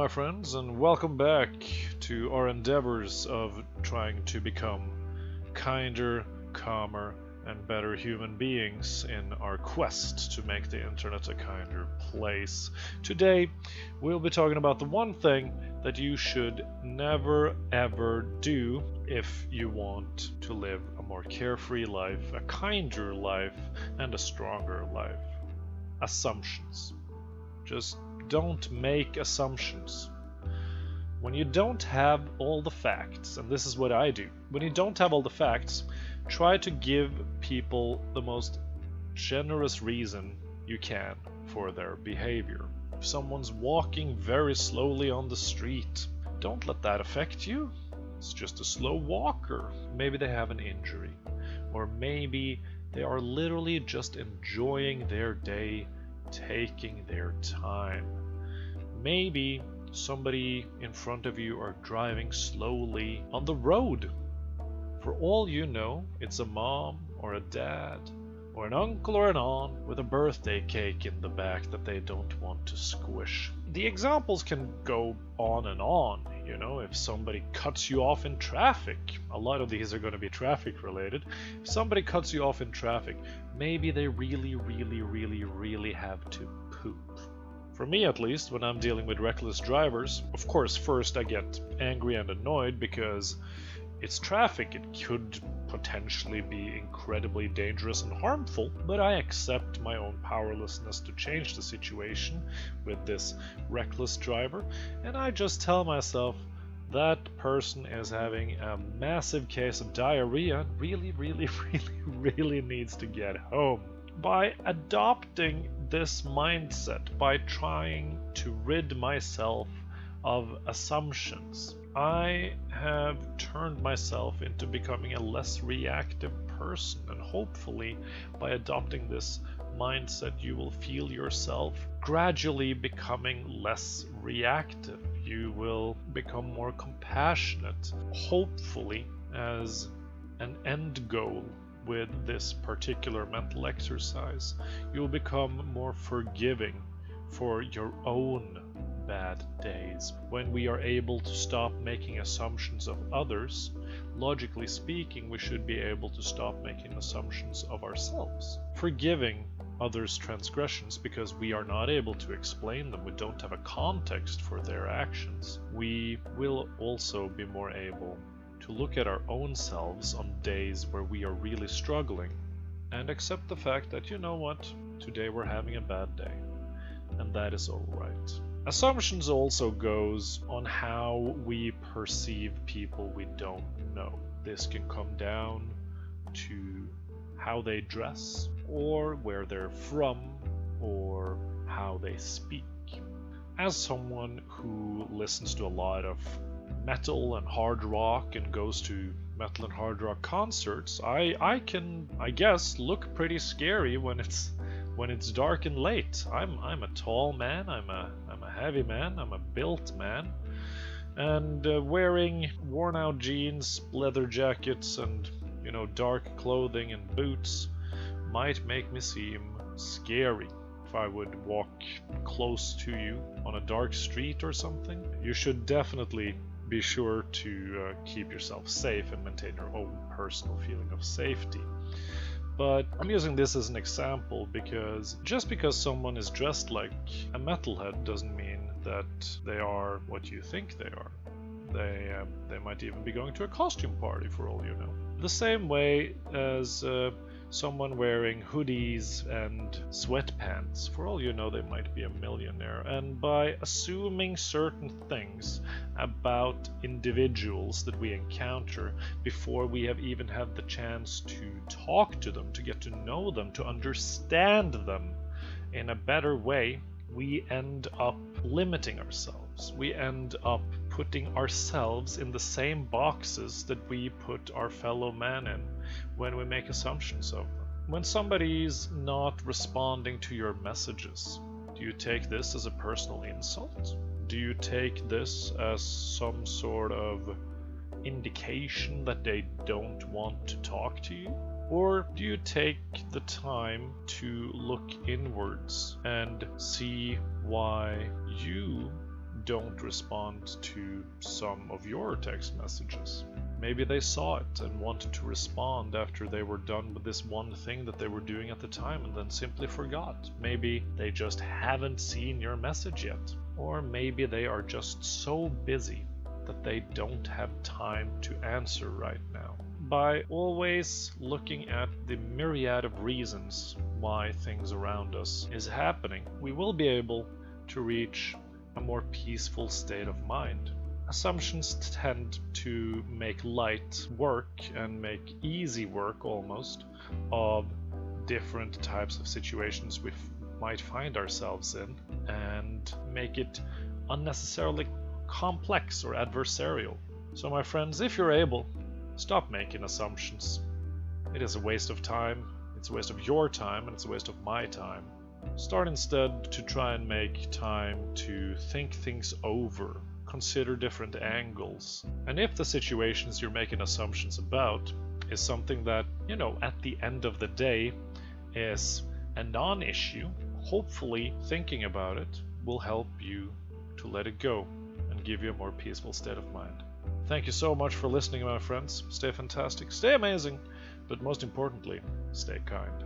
my friends, and welcome back to our endeavors of trying to become kinder, calmer, and better human beings in our quest to make the internet a kinder place. Today, we'll be talking about the one thing that you should never ever do if you want to live a more carefree life, a kinder life, and a stronger life. Assumptions. Just don't make assumptions. When you don't have all the facts, and this is what I do, when you don't have all the facts, try to give people the most generous reason you can for their behavior. If someone's walking very slowly on the street, don't let that affect you. It's just a slow walker. Maybe they have an injury, or maybe they are literally just enjoying their day, taking their time. Maybe somebody in front of you are driving slowly on the road. For all you know, it's a mom or a dad or an uncle or an aunt with a birthday cake in the back that they don't want to squish. The examples can go on and on. You know, if somebody cuts you off in traffic, a lot of these are going to be traffic related. If somebody cuts you off in traffic, maybe they really have to poop. For me at least, when I'm dealing with reckless drivers, of course first I get angry and annoyed because it's traffic. It could potentially be incredibly dangerous and harmful, but I accept my own powerlessness to change the situation with this reckless driver, and I just tell myself that person is having a massive case of diarrhea, really needs to get home. By adopting this mindset, by trying to rid myself of assumptions, I have turned myself into becoming a less reactive person, and hopefully by adopting this mindset you will feel yourself gradually becoming less reactive. You will become more compassionate, hopefully as an end goal. With this particular mental exercise, you'll become more forgiving for your own bad days. When we are able to stop making assumptions of others, logically speaking, we should be able to stop making assumptions of ourselves. Forgiving others' transgressions because we are not able to explain them, we don't have a context for their actions. We will also be more able to look at our own selves on days where we are really struggling and accept the fact that, you know what, today we're having a bad day, and that is all right. Assumptions also goes on how we perceive people we don't know. This can come down to how they dress, or where they're from, or how they speak. As someone who listens to a lot of metal and hard rock and goes to metal and hard rock concerts, I can, I guess, look pretty scary when it's dark and late. I'm a tall man, I'm a heavy man, I'm a built man, and wearing worn out jeans, leather jackets, and dark clothing and boots might make me seem scary. If I would walk close to you on a dark street or something, you should definitely be sure to keep yourself safe and maintain your own personal feeling of safety. But I'm using this as an example because just because someone is dressed like a metalhead doesn't mean that they are what you think they are. They might even be going to a costume party for all you know. The same way as someone wearing hoodies and sweatpants, for all you know they might be a millionaire. And by assuming certain things about individuals that we encounter before we have even had the chance to talk to them, to get to know them, to understand them in a better way, we end up limiting ourselves. We end up putting ourselves in the same boxes that we put our fellow man in when we make assumptions of them. When somebody's not responding to your messages, do you take this as a personal insult? Do you take this as some sort of indication that they don't want to talk to you? Or do you take the time to look inwards and see why you don't respond to some of your text messages. Maybe they saw it and wanted to respond after they were done with this one thing that they were doing at the time and then simply forgot. Maybe they just haven't seen your message yet. Or maybe they are just so busy that they don't have time to answer right now. By always looking at the myriad of reasons why things around us is happening, we will be able to reach a more peaceful state of mind. Assumptions tend to make light work and make easy work almost of different types of situations we might find ourselves in, and make it unnecessarily complex or adversarial. So my friends, if you're able, stop making assumptions. It is a waste of time, it's a waste of your time, and it's a waste of my time. Start instead to try and make time to think things over, consider different angles. And if the situations you're making assumptions about is something that, at the end of the day is a non-issue, hopefully thinking about it will help you to let it go and give you a more peaceful state of mind. Thank you so much for listening, my friends. Stay fantastic, stay amazing, but most importantly, stay kind.